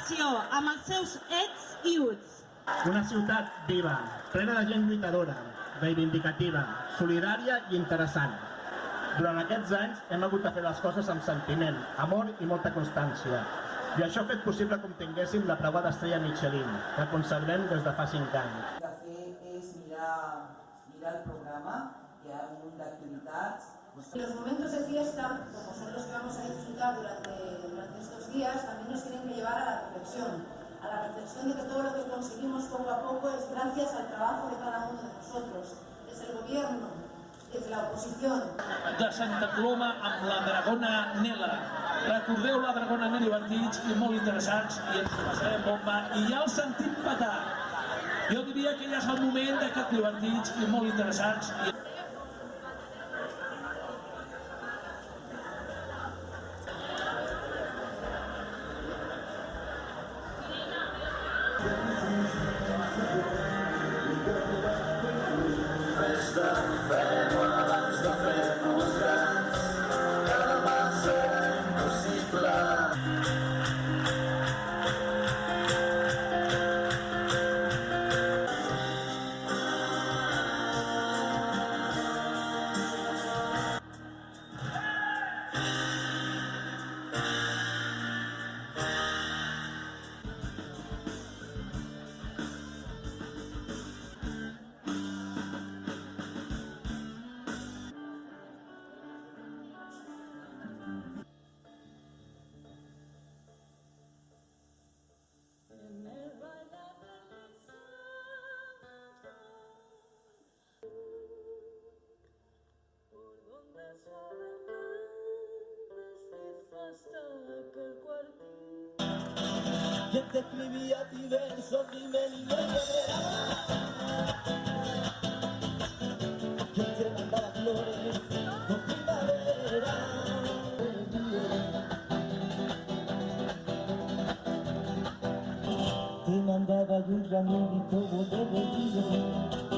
celebració amb els seus ets i uts. Una ciutat viva, plena de gent lluitadora, reivindicativa, solidària i interessant. Durant aquests anys hem hagut de fer les coses amb sentiment, amor i molta constància. I això ha fet possible que obtinguéssim la preuada estrella Michelin, que conservem des de fa 5 anys. El que fer és mirar el programa, hi ha un munt d'activitats. En los momentos de fiesta, como son los que vamos a disfrutar durante estos días, también nos tienen que llevar a la reflexión de que todo lo que conseguimos poco a poco es gracias al trabajo de cada uno de nosotros, desde el gobierno, desde la oposición. De Santa Coloma amb la Dragona Nela. Recordeu la Dragona Nela i Bertits, i molt interessants, i ens passarem bomba, i ja el sentim petar. Jo diria que ja és el moment d'aquests divertits i molt interessants. Yo te escribía a ti versos, dime niño yo te mandaba flores con primavera. Te mandaba un ramito de bolillo.